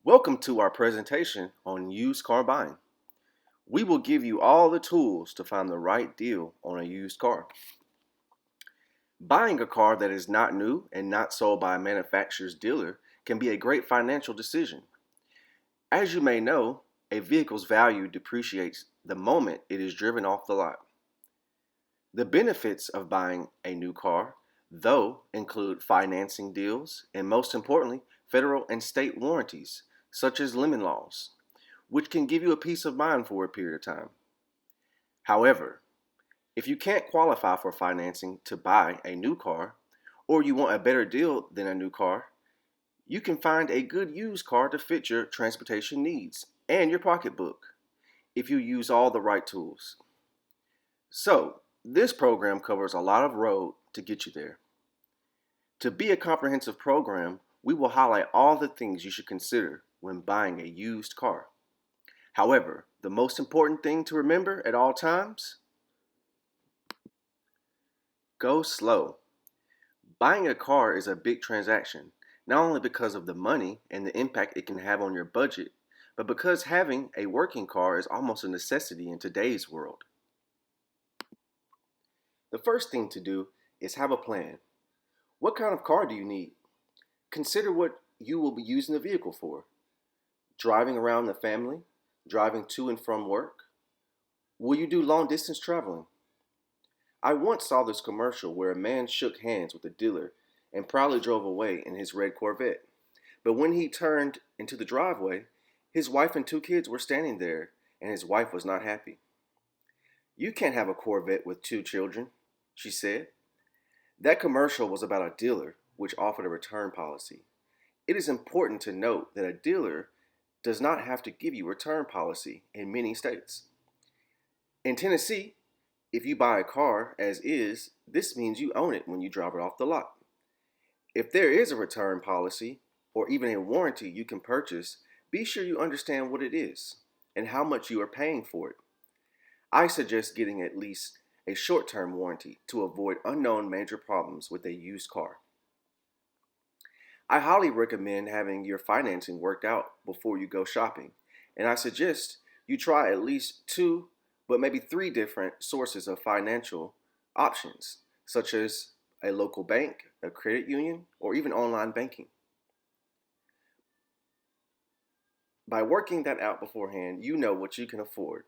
Welcome to our presentation on used car buying. We will give you all the tools to find the right deal on a used car. Buying a car that is not new and not sold by a manufacturer's dealer can be a great financial decision. As you may know, a vehicle's value depreciates the moment it is driven off the lot. The benefits of buying a new car, though, include financing deals and, most importantly, federal and state warranties, such as lemon laws, which can give you a peace of mind for a period of time. However, if you can't qualify for financing to buy a new car, or you want a better deal than a new car, you can find a good used car to fit your transportation needs and your pocketbook if you use all the right tools. So, this program covers a lot of road to get you there. To be a comprehensive program, we will highlight all the things you should consider when buying a used car. However, the most important thing to remember at all times: go slow. Buying a car is a big transaction, not only because of the money and the impact it can have on your budget, but because having a working car is almost a necessity in today's world. The first thing to do is have a plan. What kind of car do you need? Consider what you will be using the vehicle for. Driving around the family? Driving to and from work? Will you do long distance traveling? I once saw this commercial where a man shook hands with a dealer and proudly drove away in his red Corvette. But when he turned into the driveway, his wife and two kids were standing there, and his wife was not happy. "You can't have a Corvette with two children," she said. That commercial was about a dealer which offered a return policy. It is important to note that a dealer does not have to give you a return policy in many states. In Tennessee, if you buy a car as is, this means you own it when you drive it off the lot. If there is a return policy or even a warranty you can purchase, be sure you understand what it is and how much you are paying for it. I suggest getting at least a short-term warranty to avoid unknown major problems with a used car. I highly recommend having your financing worked out before you go shopping, and I suggest you try at least two, but maybe three different sources of financial options, such as a local bank, a credit union, or even online banking. By working that out beforehand, you know what you can afford.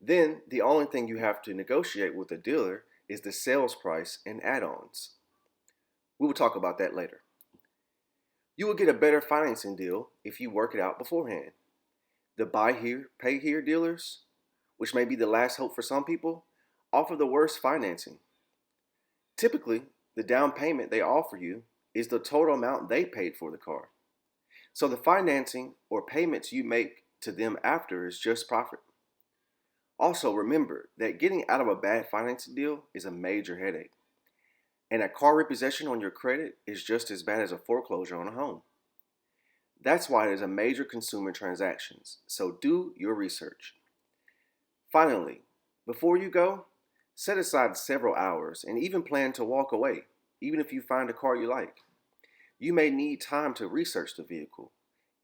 Then the only thing you have to negotiate with the dealer is the sales price and add-ons. We will talk about that later. You will get a better financing deal if you work it out beforehand. The buy here, pay here dealers, which may be the last hope for some people, offer the worst financing. Typically, the down payment they offer you is the total amount they paid for the car. So the financing or payments you make to them after is just profit. Also, remember that getting out of a bad financing deal is a major headache, and a car repossession on your credit is just as bad as a foreclosure on a home. That's why it is a major consumer transactions, so do your research. Finally, before you go, set aside several hours and even plan to walk away, even if you find a car you like. You may need time to research the vehicle,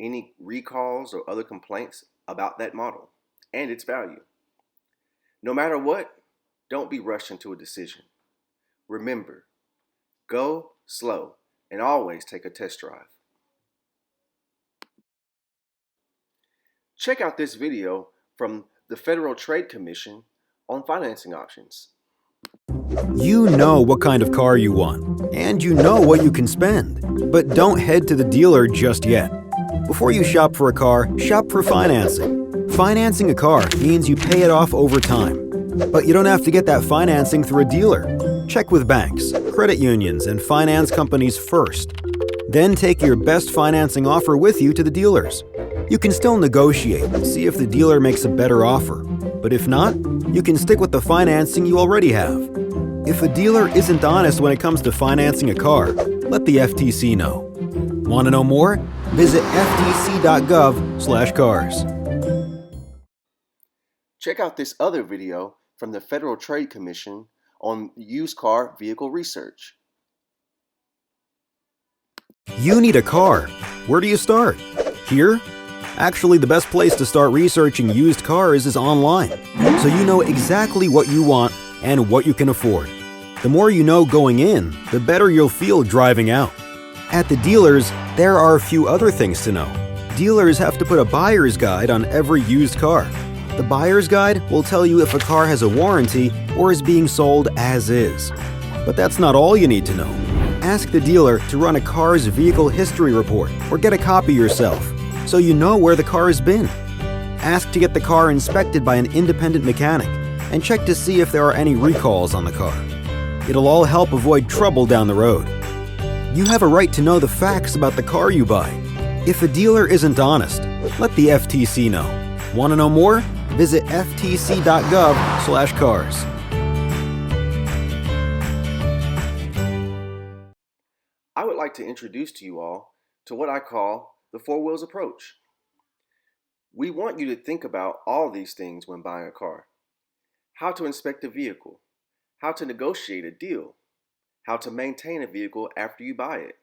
any recalls or other complaints about that model, and its value. No matter what, don't be rushed into a decision. Remember, go slow and always take a test drive. Check out this video from the Federal Trade Commission on financing options. You know what kind of car you want, and you know what you can spend. But don't head to the dealer just yet. Before you shop for a car, shop for financing. Financing a car means you pay it off over time. But you don't have to get that financing through a dealer. Check with banks, credit unions, and finance companies first. Then take your best financing offer with you to the dealers. You can still negotiate and see if the dealer makes a better offer. But if not, you can stick with the financing you already have. If a dealer isn't honest when it comes to financing a car, let the FTC know. Want to know more? Visit ftc.gov/cars. Check out this other video from the Federal Trade Commission on used car vehicle research. You need a car. Where do you start? Here? Actually, the best place to start researching used cars is online, so you know exactly what you want and what you can afford. The more you know going in, the better you'll feel driving out. At the dealers, there are a few other things to know. Dealers have to put a buyer's guide on every used car. The buyer's guide will tell you if a car has a warranty or is being sold as is. But that's not all you need to know. Ask the dealer to run a car's vehicle history report or get a copy yourself, so you know where the car has been. Ask to get the car inspected by an independent mechanic and check to see if there are any recalls on the car. It'll all help avoid trouble down the road. You have a right to know the facts about the car you buy. If a dealer isn't honest, let the FTC know. Want to know more? Visit ftc.gov/cars. I would like to introduce to you all to what I call the Four Wheels approach. We want you to think about all these things when buying a car. How to inspect a vehicle, how to negotiate a deal, how to maintain a vehicle after you buy it,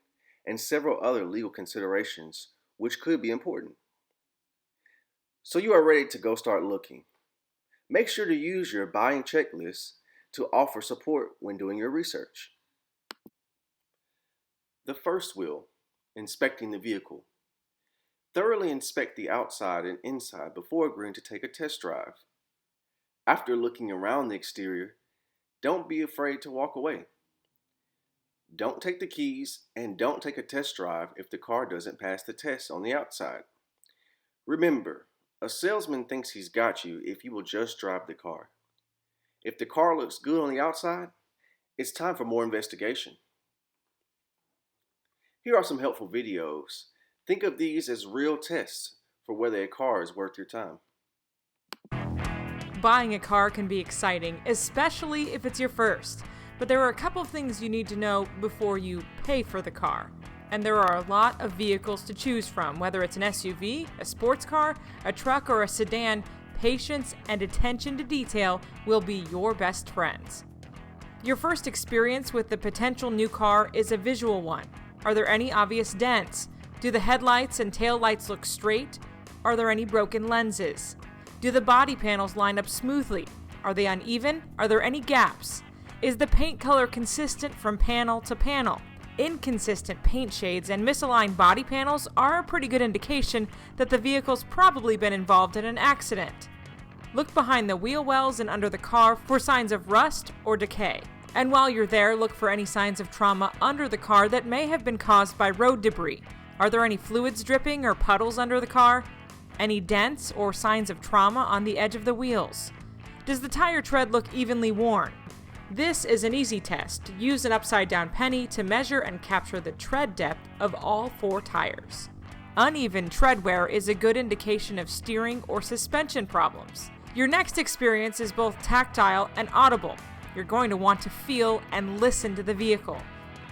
and several other legal considerations which could be important. So you are ready to go start looking. Make sure to use your buying checklist to offer support when doing your research. The first wheel, inspecting the vehicle. Thoroughly inspect the outside and inside before agreeing to take a test drive. After looking around the exterior, don't be afraid to walk away. Don't take the keys and don't take a test drive if the car doesn't pass the test on the outside. Remember, a salesman thinks he's got you if you will just drive the car. If the car looks good on the outside, it's time for more investigation. Here are some helpful videos. Think of these as real tests for whether a car is worth your time. Buying a car can be exciting, especially if it's your first. But there are a couple of things you need to know before you pay for the car. And there are a lot of vehicles to choose from. Whether it's an SUV, a sports car, a truck, or a sedan, patience and attention to detail will be your best friends. Your first experience with the potential new car is a visual one. Are there any obvious dents? Do the headlights and taillights look straight? Are there any broken lenses? Do the body panels line up smoothly? Are they uneven? Are there any gaps? Is the paint color consistent from panel to panel? Inconsistent paint shades and misaligned body panels are a pretty good indication that the vehicle's probably been involved in an accident. Look behind the wheel wells and under the car for signs of rust or decay. And while you're there, look for any signs of trauma under the car that may have been caused by road debris. Are there any fluids dripping or puddles under the car? Any dents or signs of trauma on the edge of the wheels? Does the tire tread look evenly worn? This is an easy test. Use an upside-down penny to measure and capture the tread depth of all 4 tires. Uneven tread wear is a good indication of steering or suspension problems. Your next experience is both tactile and audible. You're going to want to feel and listen to the vehicle.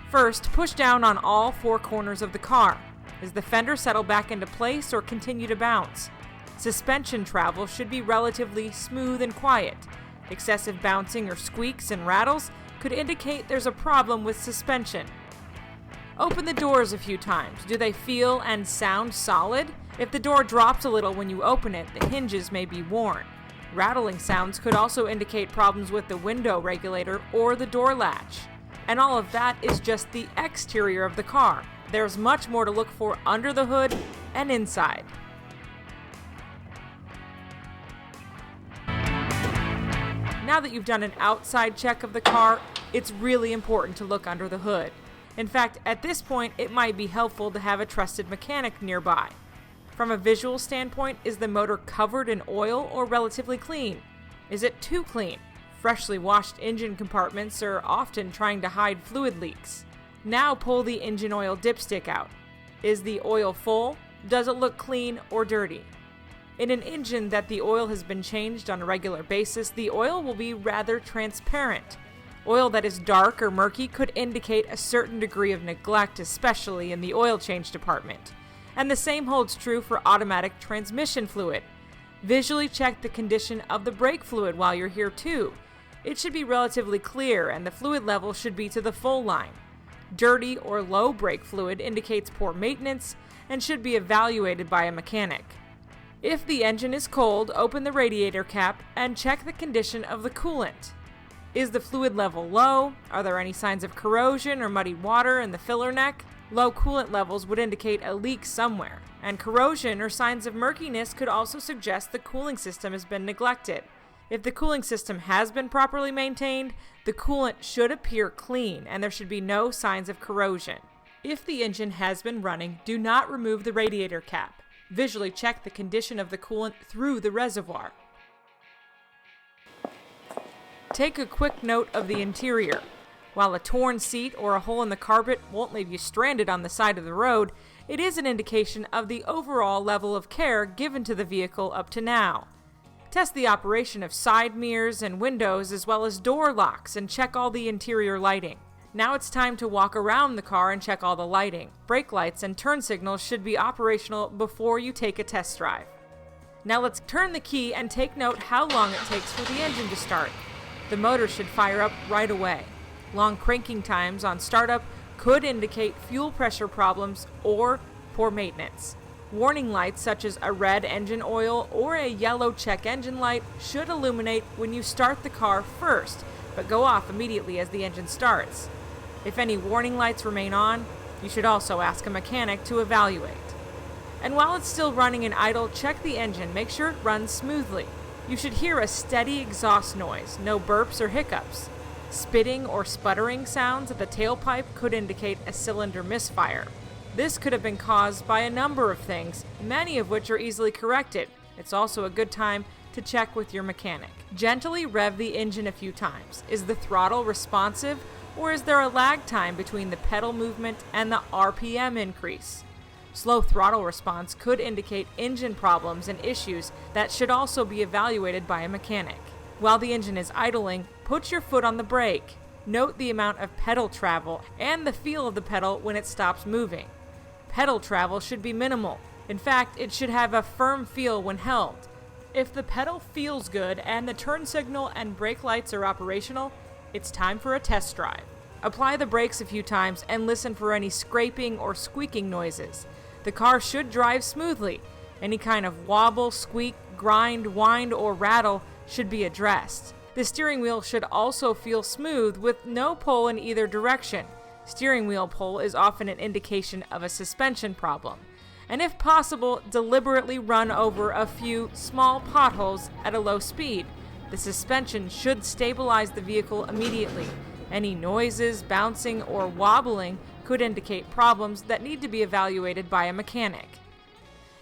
First, push down on all 4 corners of the car. Is the fender settle back into place or continue to bounce? Suspension travel should be relatively smooth and quiet. Excessive bouncing or squeaks and rattles could indicate there's a problem with suspension. Open the doors a few times. Do they feel and sound solid? If the door drops a little when you open it, the hinges may be worn. Rattling sounds could also indicate problems with the window regulator or the door latch. And all of that is just the exterior of the car. There's much more to look for under the hood and inside. Now that you've done an outside check of the car, it's really important to look under the hood. In fact, at this point, it might be helpful to have a trusted mechanic nearby. From a visual standpoint, is the motor covered in oil or relatively clean? Is it too clean? Freshly washed engine compartments are often trying to hide fluid leaks. Now pull the engine oil dipstick out. Is the oil full? Does it look clean or dirty? In an engine that the oil has been changed on a regular basis, the oil will be rather transparent. Oil that is dark or murky could indicate a certain degree of neglect, especially in the oil change department. And the same holds true for automatic transmission fluid. Visually check the condition of the brake fluid while you're here too. It should be relatively clear and the fluid level should be to the full line. Dirty or low brake fluid indicates poor maintenance and should be evaluated by a mechanic. If the engine is cold, open the radiator cap and check the condition of the coolant. Is the fluid level low? Are there any signs of corrosion or muddy water in the filler neck? Low coolant levels would indicate a leak somewhere, and corrosion or signs of murkiness could also suggest the cooling system has been neglected. If the cooling system has been properly maintained, the coolant should appear clean and there should be no signs of corrosion. If the engine has been running, do not remove the radiator cap. Visually check the condition of the coolant through the reservoir. Take a quick note of the interior. While a torn seat or a hole in the carpet won't leave you stranded on the side of the road, it is an indication of the overall level of care given to the vehicle up to now. Test the operation of side mirrors and windows as well as door locks and check all the interior lighting. Now it's time to walk around the car and check all the lighting. Brake lights and turn signals should be operational before you take a test drive. Now let's turn the key and take note how long it takes for the engine to start. The motor should fire up right away. Long cranking times on startup could indicate fuel pressure problems or poor maintenance. Warning lights such as a red engine oil or a yellow check engine light should illuminate when you start the car first, but go off immediately as the engine starts. If any warning lights remain on, you should also ask a mechanic to evaluate. And while it's still running and idle, check the engine, make sure it runs smoothly. You should hear a steady exhaust noise, no burps or hiccups. Spitting or sputtering sounds at the tailpipe could indicate a cylinder misfire. This could have been caused by a number of things, many of which are easily corrected. It's also a good time to check with your mechanic. Gently rev the engine a few times. Is the throttle responsive, or is there a lag time between the pedal movement and the RPM increase? Slow throttle response could indicate engine problems and issues that should also be evaluated by a mechanic. While the engine is idling, put your foot on the brake. Note the amount of pedal travel and the feel of the pedal when it stops moving. Pedal travel should be minimal. In fact, it should have a firm feel when held. If the pedal feels good and the turn signal and brake lights are operational, it's time for a test drive. Apply the brakes a few times and listen for any scraping or squeaking noises. The car should drive smoothly. Any kind of wobble, squeak, grind, whine, or rattle should be addressed. The steering wheel should also feel smooth with no pull in either direction. Steering wheel pull is often an indication of a suspension problem. And if possible, deliberately run over a few small potholes at a low speed. The suspension should stabilize the vehicle immediately. Any noises, bouncing, or wobbling could indicate problems that need to be evaluated by a mechanic.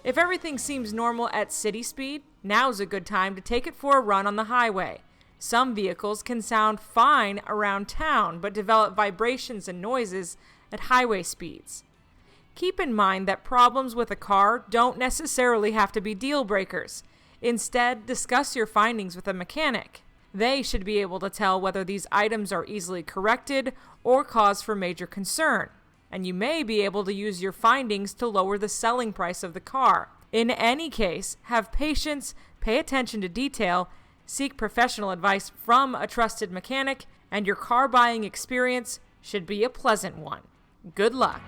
If everything seems normal at city speed, now's a good time to take it for a run on the highway. Some vehicles can sound fine around town but develop vibrations and noises at highway speeds. Keep in mind that problems with a car don't necessarily have to be deal breakers. Instead, discuss your findings with a mechanic. They should be able to tell whether these items are easily corrected or cause for major concern, and you may be able to use your findings to lower the selling price of the car. In any case, have patience, pay attention to detail, seek professional advice from a trusted mechanic, and your car buying experience should be a pleasant one. Good luck.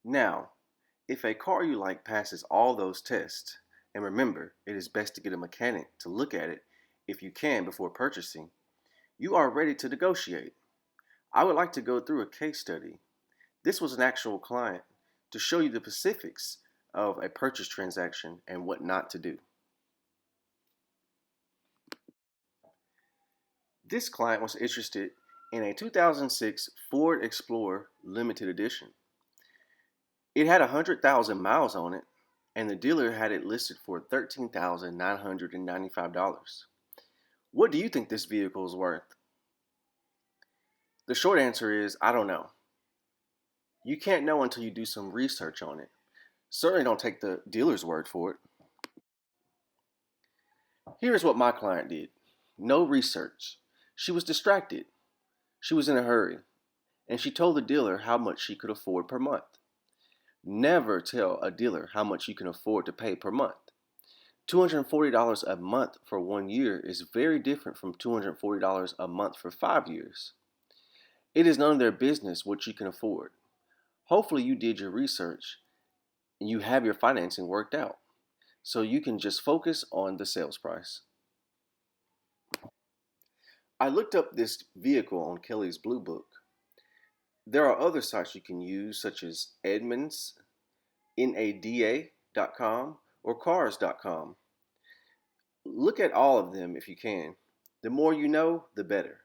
Now, if a car you like passes all those tests, and remember, it is best to get a mechanic to look at it if you can before purchasing, you are ready to negotiate. I would like to go through a case study. This was an actual client to show you the specifics of a purchase transaction and what not to do. This client was interested in a 2006 Ford Explorer Limited Edition. It had 100,000 miles on it, and the dealer had it listed for $13,995. What do you think this vehicle is worth? The short answer is, I don't know. You can't know until you do some research on it. Certainly don't take the dealer's word for it. Here's what my client did. No research. She was distracted. She was in a hurry, and she told the dealer how much she could afford per month. Never tell a dealer how much you can afford to pay per month. $240 a month for 1 year is very different from $240 a month for 5 years. It is none of their business what you can afford. Hopefully you did your research and you have your financing worked out, so you can just focus on the sales price. I looked up this vehicle on Kelley's Blue Book. There are other sites you can use, such as Edmunds, NADA.com, or Cars.com. Look at all of them if you can. The more you know, the better.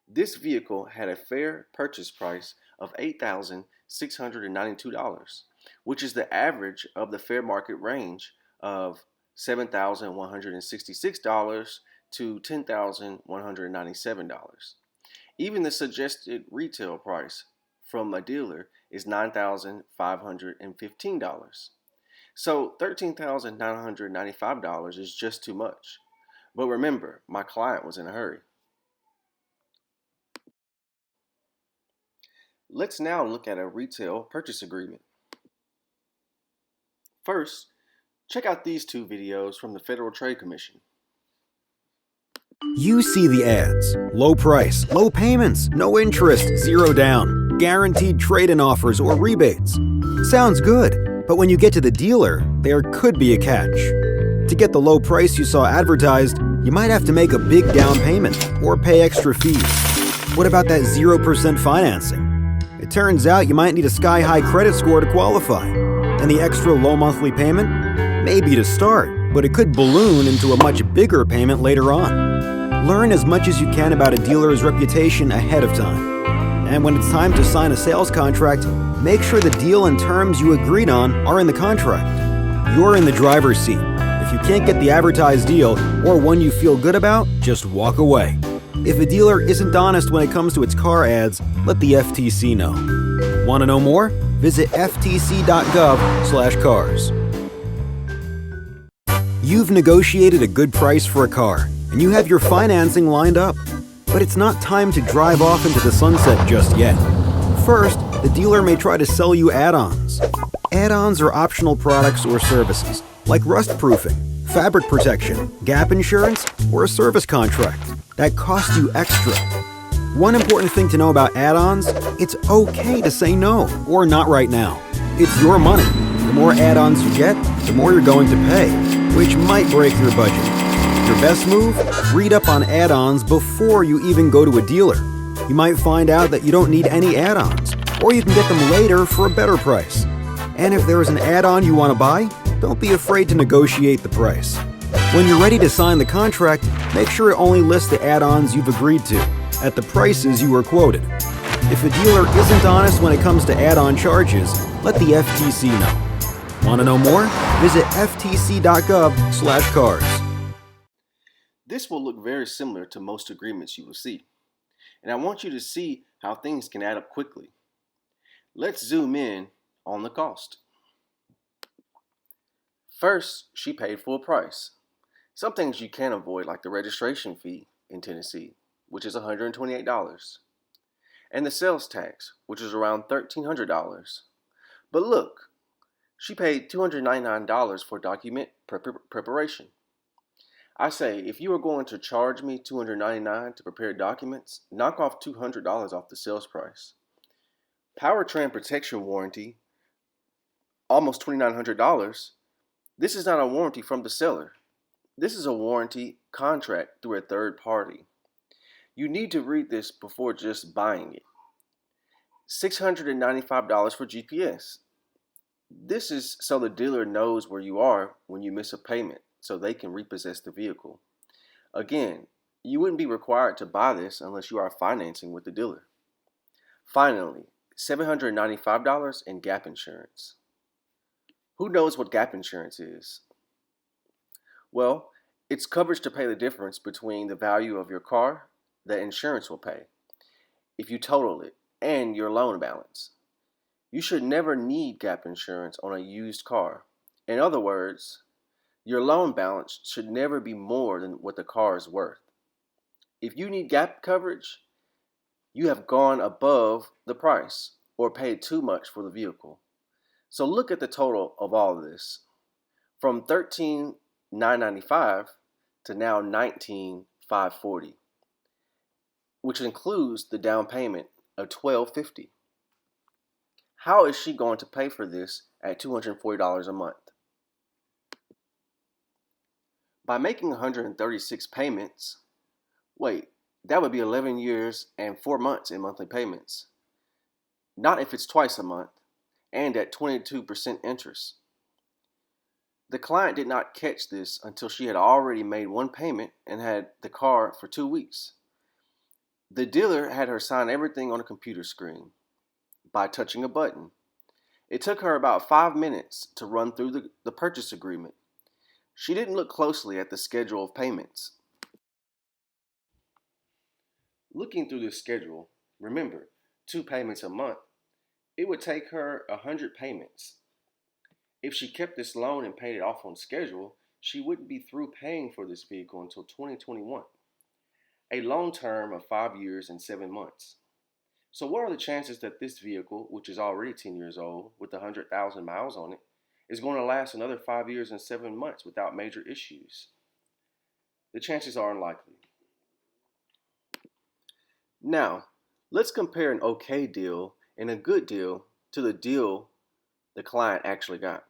This vehicle had a fair purchase price of $8,692, which is the average of the fair market range of $7,166 to $10,197. Even the suggested retail price from a dealer is $9,515. So $13,995 is just too much. But remember, my client was in a hurry. Let's now look at a retail purchase agreement. First, check out these two videos from the Federal Trade Commission. You see the ads. Low price, low payments, no interest, zero down, guaranteed trade-in offers or rebates. Sounds good, but when you get to the dealer, there could be a catch. To get the low price you saw advertised, you might have to make a big down payment or pay extra fees. What about that 0% financing? It turns out you might need a sky-high credit score to qualify. And the extra low monthly payment? Maybe to start, but it could balloon into a much bigger payment later on. Learn as much as you can about a dealer's reputation ahead of time. And when it's time to sign a sales contract, make sure the deal and terms you agreed on are in the contract. You're in the driver's seat. If you can't get the advertised deal or one you feel good about, just walk away. If a dealer isn't honest when it comes to its car ads, let the FTC know. Want to know more? Visit ftc.gov/cars. You've negotiated a good price for a car, and you have your financing lined up. But it's not time to drive off into the sunset just yet. First, the dealer may try to sell you add-ons. Add-ons are optional products or services, like rust proofing, fabric protection, gap insurance, or a service contract that cost you extra. One important thing to know about add-ons, it's okay to say no, or not right now. It's your money. The more add-ons you get, the more you're going to pay, which might break your budget. Your best move? Read up on add-ons before you even go to a dealer. You might find out that you don't need any add-ons, or you can get them later for a better price. And if there is an add-on you want to buy, don't be afraid to negotiate the price. When you're ready to sign the contract, make sure it only lists the add-ons you've agreed to, at the prices you were quoted. If a dealer isn't honest when it comes to add-on charges, let the FTC know. Want to know more? Visit ftc.gov/cars. This will look very similar to most agreements you will see, and I want you to see how things can add up quickly. Let's zoom in on the cost. First, she paid full price. Some things you can avoid, like the registration fee in Tennessee, which is $128, and the sales tax, which is around $1,300. But look, she paid $299 for document preparation. I say, if you are going to charge me $299 to prepare documents, knock off $200 off the sales price. Powertrain protection warranty, almost $2,900. This is not a warranty from the seller. This is a warranty contract through a third party. You need to read this before just buying it. $695 for GPS. This is so the dealer knows where you are when you miss a payment, so they can repossess the vehicle. Again, you wouldn't be required to buy this unless you are financing with the dealer. Finally, $795 in gap insurance. Who knows what gap insurance is? Well, it's coverage to pay the difference between the value of your car that insurance will pay if you total it and your loan balance. You should never need gap insurance on a used car. In other words, your loan balance should never be more than what the car is worth. If you need gap coverage, you have gone above the price or paid too much for the vehicle. So look at the total of all of this. From $13 $995 to now $19,540, which includes the down payment of $1,250. How is she going to pay for this at $240 a month? By making 136 payments, that would be 11 years and 4 months in monthly payments. Not if it's twice a month and at 22% interest. The client did not catch this until she had already made one payment and had the car for 2 weeks. The dealer had her sign everything on a computer screen by touching a button. It took her about 5 minutes to run through the purchase agreement. She didn't look closely at the schedule of payments. Looking through the schedule, remember, 2 payments a month, it would take her 100 payments. If she kept this loan and paid it off on schedule, she wouldn't be through paying for this vehicle until 2021, a loan term of 5 years and 7 months. So what are the chances that this vehicle, which is already 10 years old with 100,000 miles on it, is going to last another 5 years and 7 months without major issues? The chances are unlikely. Now, let's compare an okay deal and a good deal to the deal the client actually got.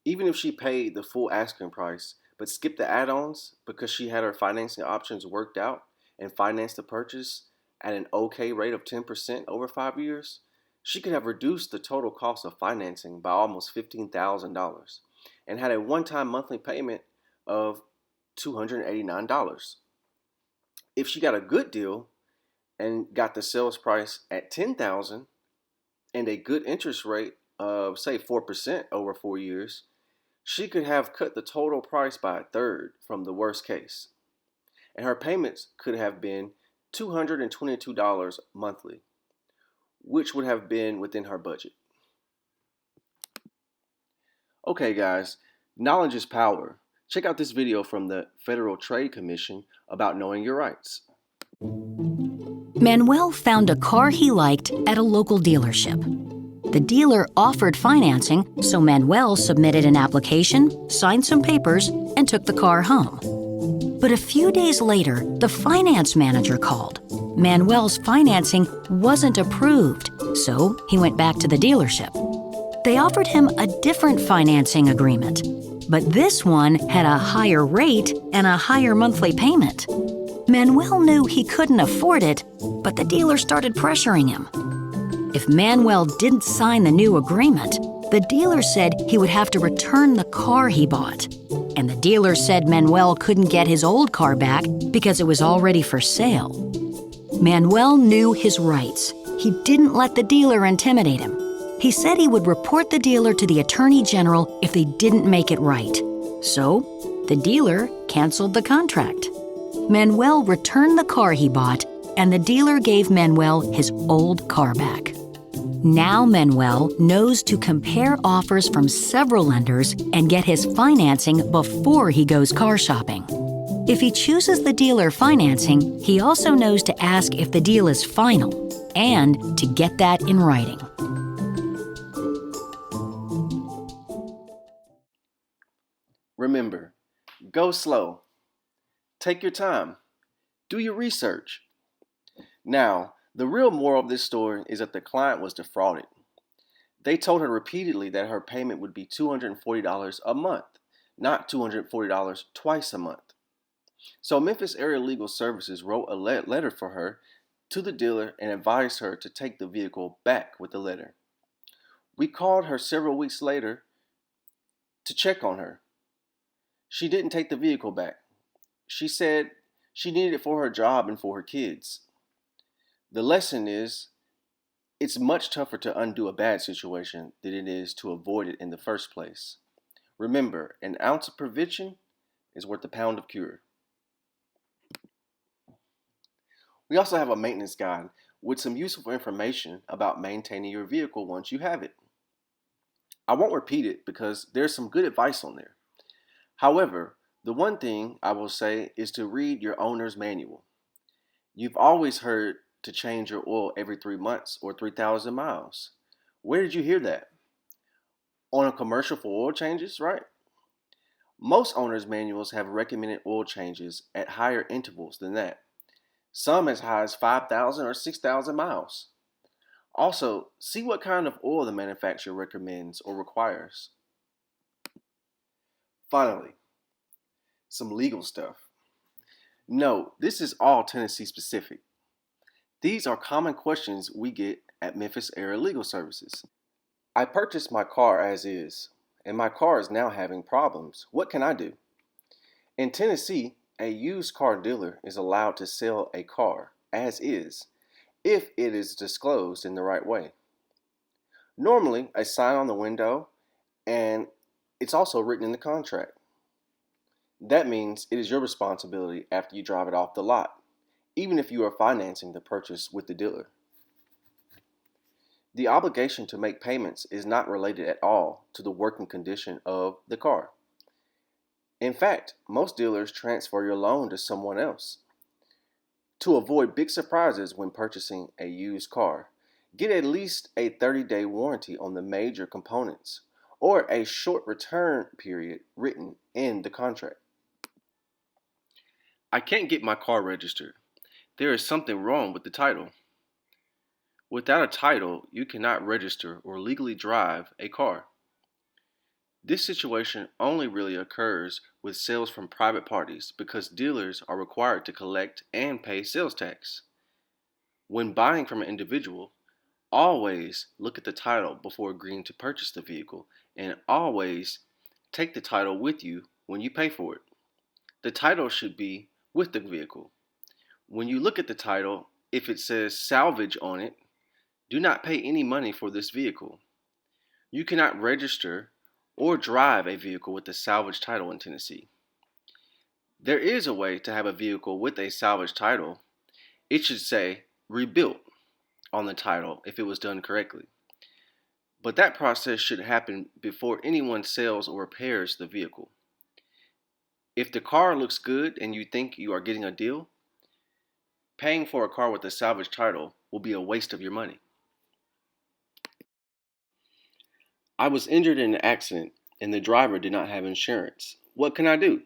Even if she paid the full asking price but skipped the add-ons because she had her financing options worked out and financed the purchase at an okay rate of 10% over 5 years, she could have reduced the total cost of financing by almost $15,000 and had a one-time monthly payment of $289. If she got a good deal and got the sales price at $10,000 and a good interest rate of, say, 4% over 4 years, she could have cut the total price by a third from the worst case. And her payments could have been $222 monthly, which would have been within her budget. Okay, guys, knowledge is power. Check out this video from the Federal Trade Commission about knowing your rights. Manuel found a car he liked at a local dealership. The dealer offered financing, so Manuel submitted an application, signed some papers, and took the car home. But a few days later, the finance manager called. Manuel's financing wasn't approved, so he went back to the dealership. They offered him a different financing agreement, but this one had a higher rate and a higher monthly payment. Manuel knew he couldn't afford it, but the dealer started pressuring him. If Manuel didn't sign the new agreement, the dealer said he would have to return the car he bought. And the dealer said Manuel couldn't get his old car back because it was already for sale. Manuel knew his rights. He didn't let the dealer intimidate him. He said he would report the dealer to the Attorney General if they didn't make it right. So, the dealer canceled the contract. Manuel returned the car he bought, and the dealer gave Manuel his old car back. Now Manuel knows to compare offers from several lenders and get his financing before he goes car shopping. If he chooses the dealer financing, he also knows to ask if the deal is final and to get that in writing. Remember, go slow. Take your time. Do your research. Now, the real moral of this story is that the client was defrauded. They told her repeatedly that her payment would be $240 a month, not $240 twice a month. So Memphis Area Legal Services wrote a letter for her to the dealer and advised her to take the vehicle back with the letter. We called her several weeks later to check on her. She didn't take the vehicle back. She said she needed it for her job and for her kids. The lesson is, it's much tougher to undo a bad situation than it is to avoid it in the first place. Remember, an ounce of prevention is worth a pound of cure. We also have a maintenance guide with some useful information about maintaining your vehicle once you have it. I won't repeat it because there's some good advice on there. However, the one thing I will say is to read your owner's manual. You've always heard to change your oil every 3 months or 3,000 miles. Where did you hear that? On a commercial for oil changes, right? Most owners' manuals have recommended oil changes at higher intervals than that, some as high as 5,000 or 6,000 miles. Also, see what kind of oil the manufacturer recommends or requires. Finally, some legal stuff. No, this is all Tennessee specific. These are common questions we get at Memphis Area Legal Services. I purchased my car as is, and my car is now having problems. What can I do? In Tennessee, a used car dealer is allowed to sell a car as is if it is disclosed in the right way. Normally, a sign on the window, and it's also written in the contract. That means it is your responsibility after you drive it off the lot, even if you are financing the purchase with the dealer. The obligation to make payments is not related at all to the working condition of the car. In fact, most dealers transfer your loan to someone else. To avoid big surprises when purchasing a used car, get at least a 30-day warranty on the major components or a short return period written in the contract. I can't get my car registered. There is something wrong with the title. Without a title, you cannot register or legally drive a car. This situation only really occurs with sales from private parties because dealers are required to collect and pay sales tax. When buying from an individual, always look at the title before agreeing to purchase the vehicle, and always take the title with you when you pay for it. The title should be with the vehicle. When you look at the title, if it says salvage on it, do not pay any money for this vehicle. You cannot register or drive a vehicle with a salvage title in Tennessee. There is a way to have a vehicle with a salvage title. It should say rebuilt on the title if it was done correctly. But that process should happen before anyone sells or repairs the vehicle. If the car looks good and you think you are getting a deal, paying for a car with a salvage title will be a waste of your money. I was injured in an accident and the driver did not have insurance. What can I do?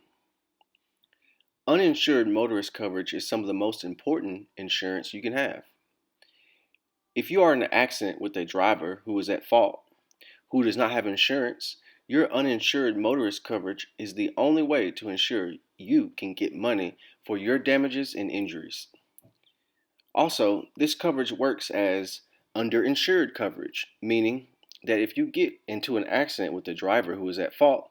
Uninsured motorist coverage is some of the most important insurance you can have. If you are in an accident with a driver who is at fault, who does not have insurance, your uninsured motorist coverage is the only way to ensure you can get money for your damages and injuries. Also, this coverage works as underinsured coverage, meaning that if you get into an accident with a driver who is at fault,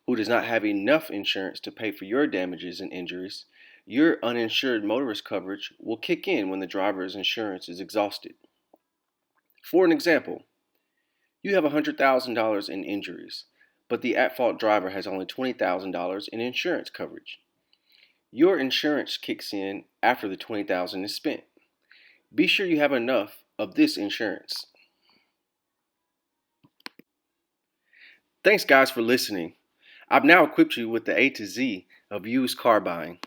who does not have enough insurance to pay for your damages and injuries, your uninsured motorist coverage will kick in when the driver's insurance is exhausted. For an example, you have $100,000 in injuries, but the at-fault driver has only $20,000 in insurance coverage. Your insurance kicks in after the $20,000 is spent. Be sure you have enough of this insurance. Thanks guys for listening. I've now equipped you with the A to Z of used car buying.